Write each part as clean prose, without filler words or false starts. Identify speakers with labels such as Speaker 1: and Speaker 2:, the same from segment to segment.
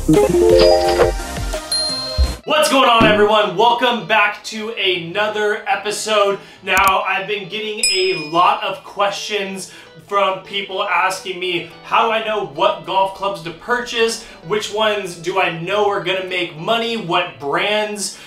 Speaker 1: What's going on, everyone? Welcome back to another episode. Now, I've been getting a lot of questions from people asking me how do I know what golf clubs to purchase, which ones do I know are gonna make money, what brands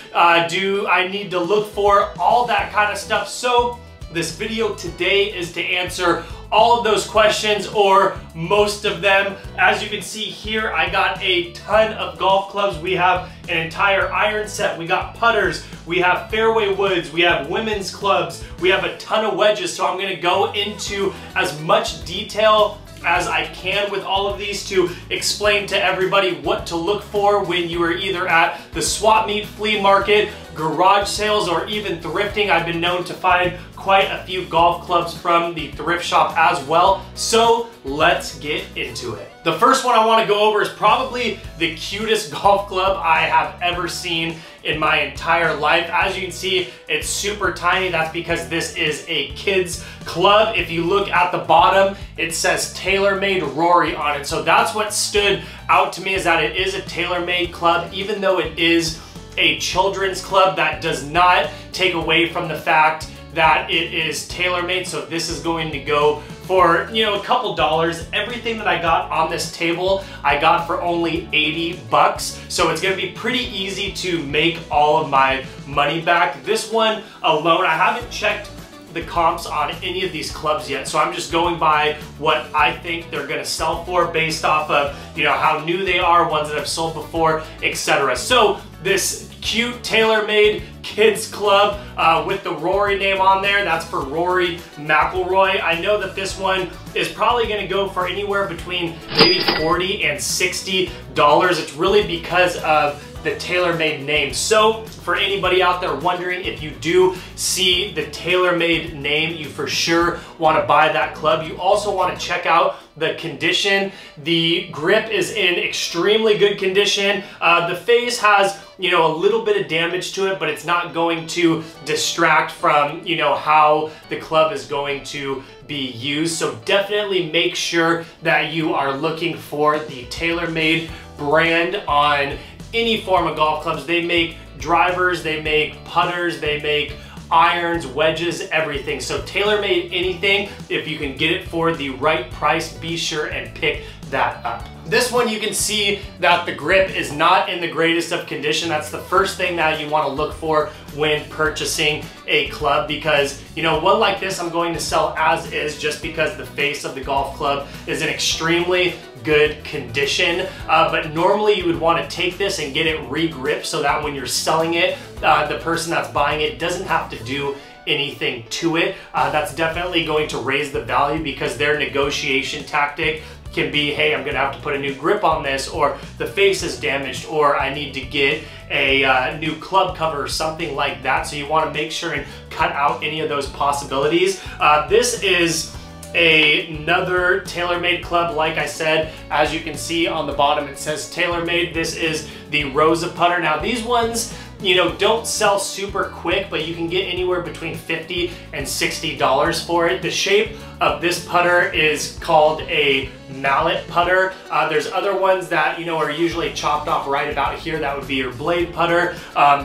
Speaker 1: do I need to look for, all that kind of stuff. So this video today is to answer all of those questions, or most of them. As you can see here, I got a ton of golf clubs. We have an entire iron set, we got putters, we have fairway woods, we have women's clubs, we have a ton of wedges. So I'm gonna go into as much detail as I can with all of these to explain to everybody what to look for when you are either at the swap meet, flea market, garage sales, or even thrifting. I've been known to find quite a few golf clubs from the thrift shop as well. So let's get into it. The first one I want to go over is probably the cutest golf club I have ever seen in my entire life. As you can see, it's super tiny. That's because this is a kid's club. If you look at the bottom, it says TaylorMade Rory on it. So that's what stood out to me, is that it is a TaylorMade club. Even though it is a children's club, that does not take away from the fact that it is TaylorMade. So this is going to go for, you know, a couple dollars. Everything that I got on this table, I got for only 80 bucks. So it's gonna be pretty easy to make all of my money back. This one alone, I haven't checked the comps on any of these clubs yet, so I'm just going by what I think they're gonna sell for based off of, you know, how new they are, ones that I've sold before, etc. So this cute TaylorMade kids club with the Rory name on there, that's for Rory McIlroy. I know that this one is probably gonna go for anywhere between maybe $40 and $60. It's really because of the TaylorMade name. So for anybody out there wondering, if you do see the TaylorMade name, you for sure want to buy that club. You also want to check out the condition. The grip is in extremely good condition. The face has, you know, a little bit of damage to it, but it's not going to distract from, you know, how the club is going to be used. So definitely make sure that you are looking for the TaylorMade brand on any form of golf clubs. They make drivers, they make putters, they make irons, wedges, everything. So TaylorMade anything, if you can get it for the right price, be sure and pick that up. This one, you can see that the grip is not in the greatest of condition. That's the first thing that you want to look for when purchasing a club, because, you know, one like this I'm going to sell as is, just because the face of the golf club is in extremely good condition. But normally you would want to take this and get it re-gripped so that when you're selling it, the person that's buying it doesn't have to do anything to it. That's definitely going to raise the value, because their negotiation tactic can be, hey, I'm gonna have to put a new grip on this, or the face is damaged, or I need to get a new club cover or something like that. So you wanna make sure and cut out any of those possibilities. This is another TaylorMade club. Like I said, as you can see on the bottom, it says TaylorMade. This is the Rosa putter. Now these ones, you know, don't sell super quick, but you can get anywhere between $50 and $60 for it. The shape of this putter is called a mallet putter. There's other ones that, you know, are usually chopped off right about here. That would be your blade putter.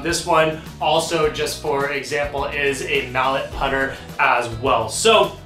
Speaker 1: This one also, just for example, is a mallet putter as well. So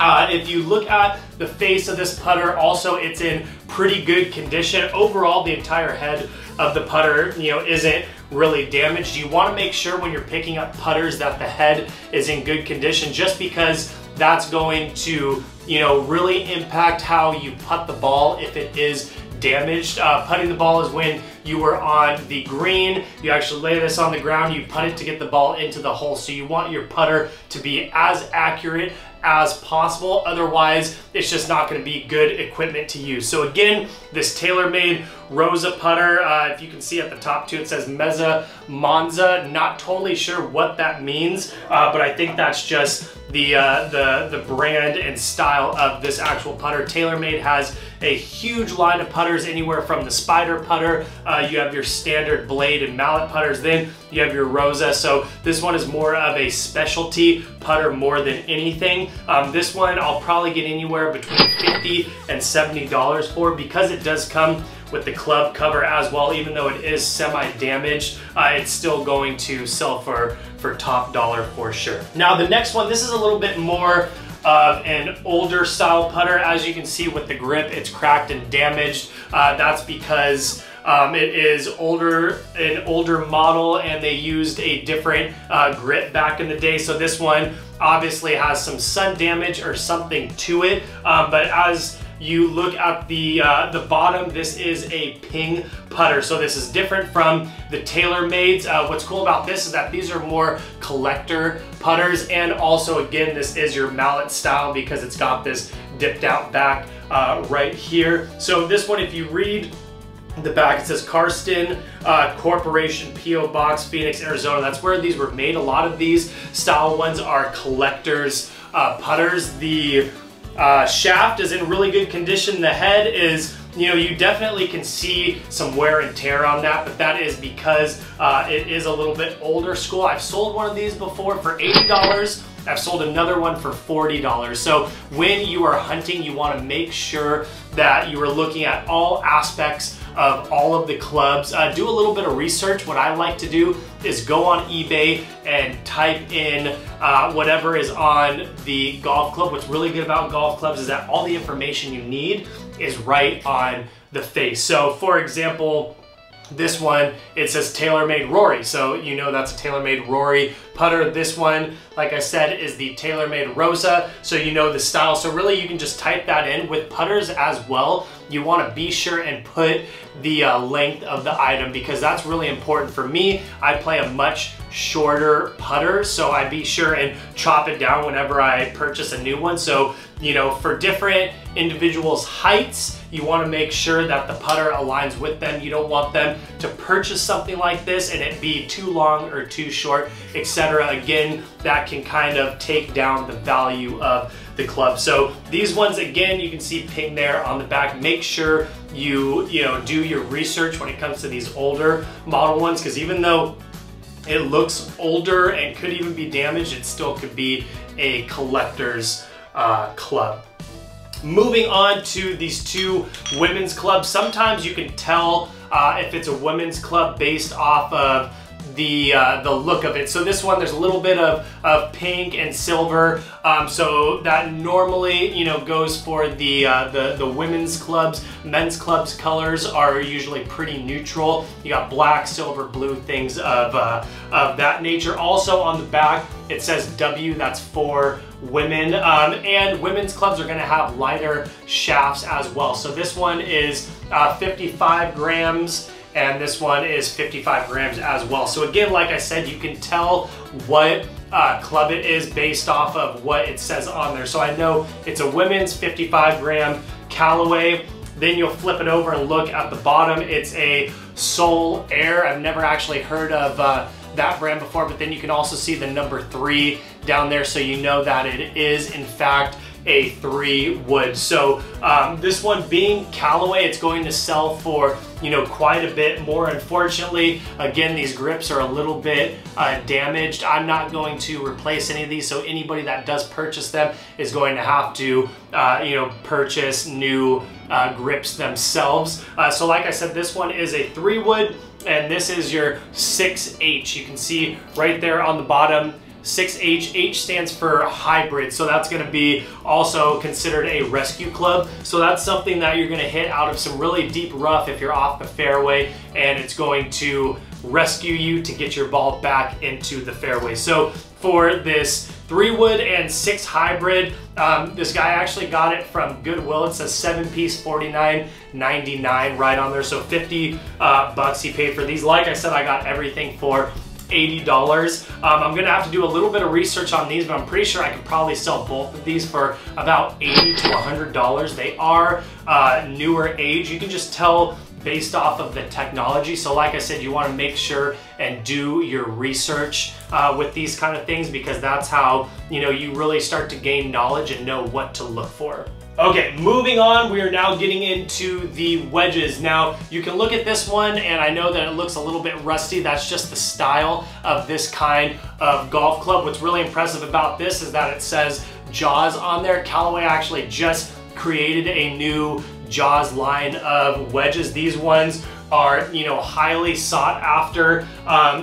Speaker 1: if you look at the face of this putter, also it's in pretty good condition. Overall, the entire head of the putter, you know, isn't really damaged. You want to make sure when you're picking up putters that the head is in good condition, just because that's going to, you know, really impact how you putt the ball if it is damaged. Putting the ball is when you are on the green, you actually lay this on the ground, you putt it to get the ball into the hole. So you want your putter to be as accurate as possible. Otherwise, it's just not going to be good equipment to use. So again, this TaylorMade Rosa putter, if you can see at the top too, it says Mezza Monza. Not totally sure what that means, but I think that's just the brand and style of this actual putter. TaylorMade has a huge line of putters, anywhere from the spider putter, you have your standard blade and mallet putters, then you have your Rosa. So this one is more of a specialty putter more than anything. This one I'll probably get anywhere between $50 and $70 for, because it does come with the club cover as well. Even though it is semi-damaged, it's still going to sell for top dollar for sure. Now the next one, this is a little bit more of an older style putter. As you can see with the grip, it's cracked and damaged. That's because it is an older model, and they used a different grip back in the day. So this one obviously has some sun damage or something to it. But as you look at the bottom, this is a ping putter. So this is different from the TaylorMades. What's cool about this is that these are more collector putters, and also again, this is your mallet style because it's got this dipped out back right here. So this one, if you read the back, it says Karsten Corporation, P.O. Box, Phoenix, Arizona. That's where these were made. A lot of these style ones are collectors putters. The shaft is in really good condition. The head is, you know, you definitely can see some wear and tear on that, but that is because it is a little bit older school. I've sold one of these before for $80. I've sold another one for $40. So when you are hunting, you want to make sure that you are looking at all aspects of all of the clubs. Do a little bit of research. What I like to do is go on eBay and type in whatever is on the golf club. What's really good about golf clubs is that all the information you need is right on the face. So for example, this one, it says TaylorMade Rory. So you know that's a TaylorMade Rory putter. This one, like I said, is the TaylorMade Rosa. So you know the style. So really you can just type that in. With putters as well, you want to be sure and put the length of the item, because that's really important for me. I play a much shorter putter, so I be sure and chop it down whenever I purchase a new one. So, you know, for different individuals' heights, you want to make sure that the putter aligns with them. You don't want them to purchase something like this and it be too long or too short, etc. Again, that can kind of take down the value of the club. So these ones, again, you can see ping there on the back. Make sure you do your research when it comes to these older model ones, because even though it looks older and could even be damaged, it still could be a collector's club. Moving on to these two women's clubs. Sometimes you can tell if it's a women's club based off of the look of it. So this one, there's a little bit of pink and silver. So that normally, you know, goes for the women's clubs. Men's clubs colors are usually pretty neutral. You got black, silver, blue, things of that nature. Also on the back, it says W, that's for women. And women's clubs are gonna have lighter shafts as well. So this one is 55 grams. And this one is 55 grams as well. So again, like I said, you can tell what club it is based off of what it says on there. So I know it's a women's 55 gram Callaway. Then you'll flip it over and look at the bottom. It's a Soul Air. I've never actually heard of that brand before, but then you can also see the number 3 down there, so you know that it is in fact a 3 wood. So this one being Callaway, it's going to sell for, you know, quite a bit more. Unfortunately, again, these grips are a little bit damaged. I'm not going to replace any of these, so anybody that does purchase them is going to have to you know, purchase new grips themselves. So like I said, this one is a 3 wood, and this is your 6H. You can see right there on the bottom, 6H. H stands for hybrid, so that's going to be also considered a rescue club. So that's something that you're going to hit out of some really deep rough if you're off the fairway, and it's going to rescue you to get your ball back into the fairway. So for this 3 wood and 6 hybrid, this guy actually got it from Goodwill. It says 7-piece, $49.99 right on there. So 50 bucks he paid for these. Like I said, I got everything for $80. I'm gonna have to do a little bit of research on these, but I'm pretty sure I could probably sell both of these for about $80 to $100. They are newer age. You can just tell based off of the technology. So like I said, you want to make sure and do your research with these kind of things, because that's how, you know, you really start to gain knowledge and know what to look for. Okay, moving on, we are now getting into the wedges. Now, you can look at this one, and I know that it looks a little bit rusty. That's just the style of this kind of golf club. What's really impressive about this is that it says Jaws on there. Callaway actually just created a new Jaws line of wedges. These ones are, you know, highly sought after.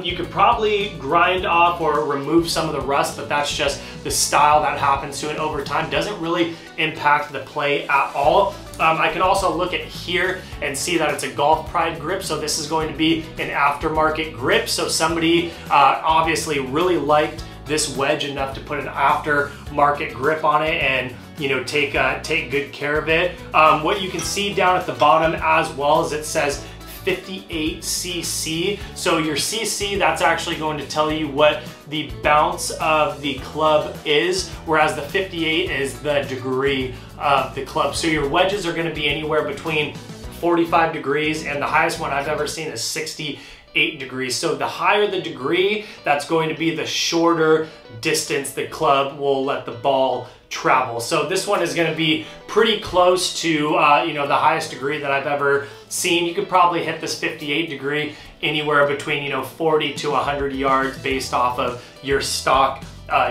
Speaker 1: You could probably grind off or remove some of the rust, but that's just the style that happens to it over time. Doesn't really impact the play at all. I can also look at here and see that it's a Golf Pride grip, so this is going to be an aftermarket grip. So somebody obviously really liked this wedge enough to put an aftermarket grip on it and, you know, take good care of it. What you can see down at the bottom as well is it says 58cc. So your cc, that's actually going to tell you what the bounce of the club is, whereas the 58 is the degree of the club. So your wedges are going to be anywhere between 45 degrees and the highest one I've ever seen is 68 degrees. So the higher the degree, that's going to be the shorter distance the club will let the ball travel. So this one is going to be pretty close to you know, the highest degree that I've ever seen. You could probably hit this 58 degree anywhere between, you know, 40 to 100 yards based off of your stock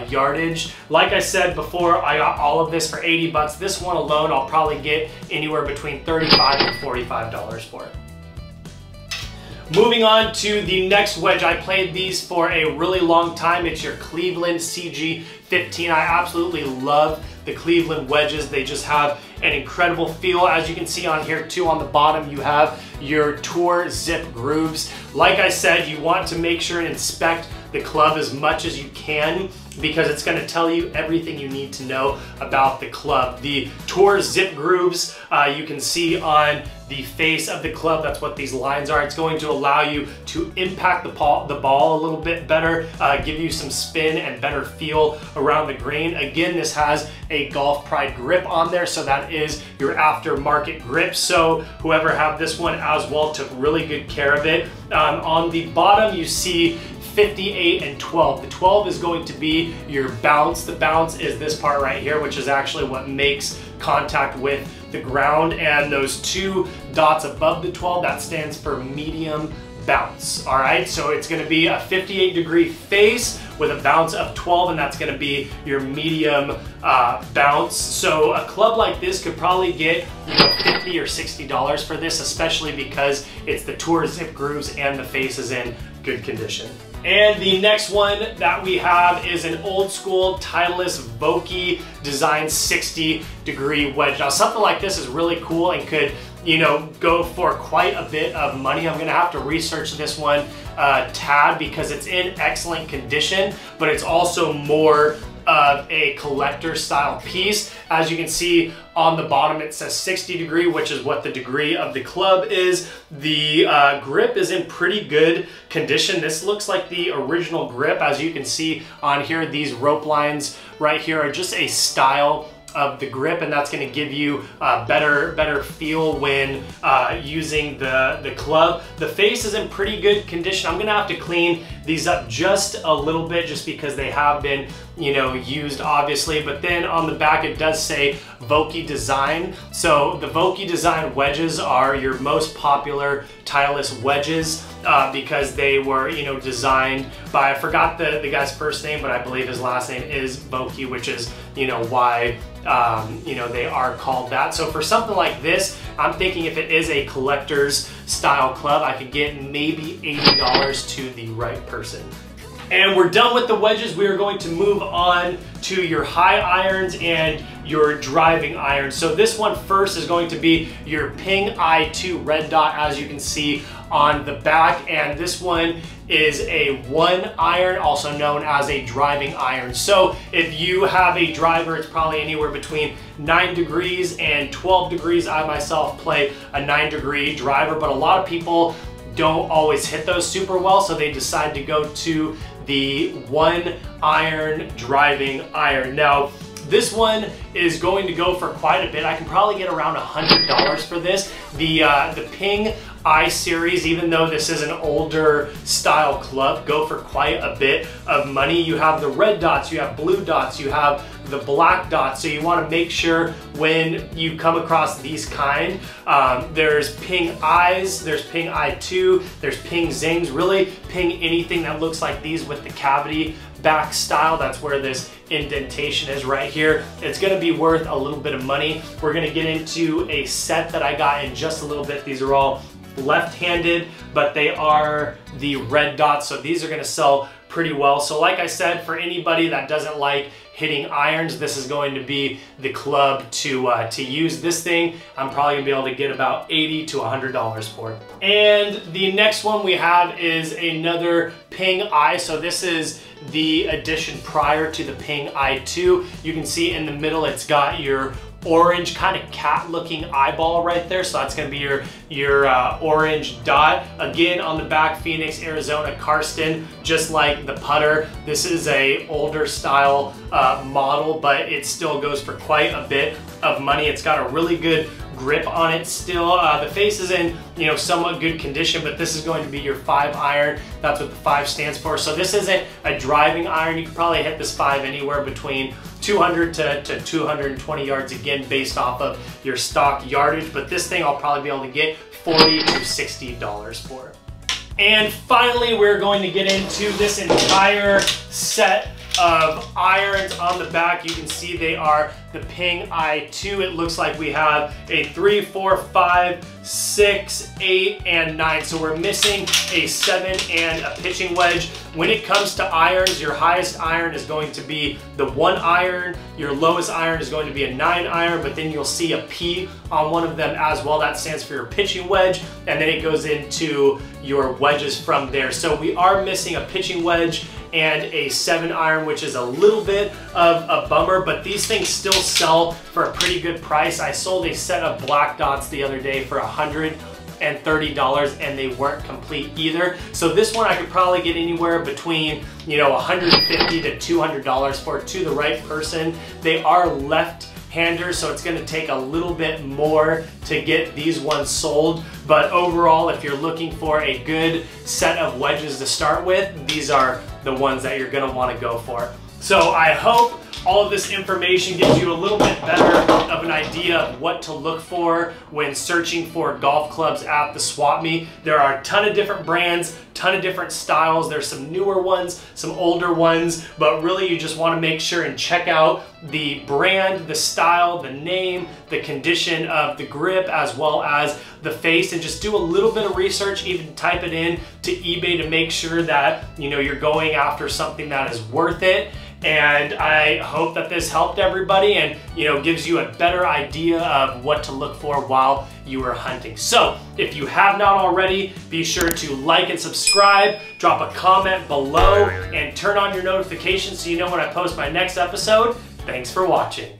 Speaker 1: yardage. Like I said before, I got all of this for 80 bucks. This one alone, I'll probably get anywhere between $35 and $45 for it. Moving on to the next wedge. I played these for a really long time. It's your Cleveland CG15. I absolutely love the Cleveland wedges. They just have an incredible feel. As you can see on here too, on the bottom, you have your Tour zip grooves. Like I said, you want to make sure and inspect the club as much as you can because it's going to tell you everything you need to know about the club. The Tour zip grooves, you can see on the face of the club, that's what these lines are. It's going to allow you to impact the ball a little bit better, give you some spin and better feel around the green. Again, this has a Golf Pride grip on there, so that is your aftermarket grip. So whoever had this one as well took really good care of it. On the bottom, you see 58 and 12. The 12 is going to be your bounce. The bounce is this part right here, which is actually what makes contact with the ground. And those two dots above the 12, that stands for medium bounce. All right, so it's going to be a 58-degree face with a bounce of 12, and that's going to be your medium bounce. So a club like this could probably get, you know, $50 or $60 for this, especially because it's the Tour zip grooves and the face is in good condition. And the next one that we have is an old school Titleist Vokey design 60-degree wedge. Now something like this is really cool and could, you know, go for quite a bit of money. I'm gonna have to research this one tad because it's in excellent condition, but it's also more of a collector style piece. As you can see on the bottom, it says 60 degree, which is what the degree of the club is. The grip is in pretty good condition. This looks like the original grip. As you can see on here, these rope lines right here are just a style of the grip, and that's going to give you a better feel when using the club. The face is in pretty good condition. I'm going to have to clean these up just a little bit just because they have been, you know, used obviously. But then on the back it does say Vokey design. So the Vokey design wedges are your most popular Titleist wedges because they were, you know, designed by, I forgot the guy's first name, but I believe his last name is Vokey, which is, you know, why you know, they are called that. So for something like this, I'm thinking if it is a collector's style club, I could get maybe $80 to the right person. And we're done with the wedges. We are going to move on to your high irons and your driving irons. So this one first is going to be your Ping I2 red dot, as you can see on the back. And this one is a 1 iron, also known as a driving iron. So if you have a driver, it's probably anywhere between 9 degrees and 12 degrees. I myself play a 9-degree driver, but a lot of people don't always hit those super well, so they decide to go to the 1 iron driving iron. Now, this one is going to go for quite a bit. I can probably get around $100 for this. The Ping I series, even though this is an older style club, go for quite a bit of money. You have the red dots, you have blue dots, you have the black dots. So you want to make sure when you come across these kind, there's Ping I's, there's Ping I2, there's Ping Zings, really Ping anything that looks like these with the cavity back style. That's where this indentation is right here. It's going to be worth a little bit of money. We're gonna get into a set that I got in just a little bit. These are all left-handed, but they are the red dots, so these are gonna sell pretty well. So like I said, for anybody that doesn't like hitting irons, this is going to be the club to use. This thing, I'm probably gonna be able to get about $80 to $100 for it. And the next one we have is another Ping Eye. So this is the edition prior to the Ping Eye 2. You can see in the middle, it's got your orange kind of cat looking eyeball right there. So that's gonna be your orange dot. Again, on the back, Phoenix, Arizona, Karsten, just like the putter. This is a older style model, but it still goes for quite a bit of money. It's got a really good grip on it still. The face is in, you know, somewhat good condition, but this is going to be your 5 iron. That's what the 5 stands for. So this isn't a driving iron. You can probably hit this 5 anywhere between 200 to 220 yards, again, based off of your stock yardage. But this thing I'll probably be able to get $40 to $60 for it. And finally, we're going to get into this entire set of irons. On the back, you can see they are the Ping Eye 2. It looks like we have a 3, 4, 5, 6, 8, and 9. So we're missing a 7 and a pitching wedge. When it comes to irons, your highest iron is going to be the 1 iron. Your lowest iron is going to be a 9 iron, but then you'll see a P on one of them as well. That stands for your pitching wedge, and then it goes into your wedges from there. So we are missing a pitching wedge and a 7 iron, which is a little bit of a bummer, but these things still sell for a pretty good price. I sold a set of black dots the other day for $130, and they weren't complete either. So this one I could probably get anywhere between, you know, $150 to $200 for, to the right person. They are left-handers, so it's gonna take a little bit more to get these ones sold. But overall, if you're looking for a good set of wedges to start with, these are the ones that you're gonna wanna go for. So I hope all of this information gives you a little bit better of an idea of what to look for when searching for golf clubs at the swap meet. There are a ton of different brands, ton of different styles. There's some newer ones, some older ones, but really you just want to make sure and check out the brand, the style, the name, the condition of the grip, as well as the face, and just do a little bit of research, even type it in to eBay to make sure that, you know, you're going after something that is worth it. And I hope that this helped everybody and, you know, gives you a better idea of what to look for while you are hunting. So if you have not already, be sure to like and subscribe, drop a comment below, and turn on your notifications so you know when I post my next episode. Thanks for watching.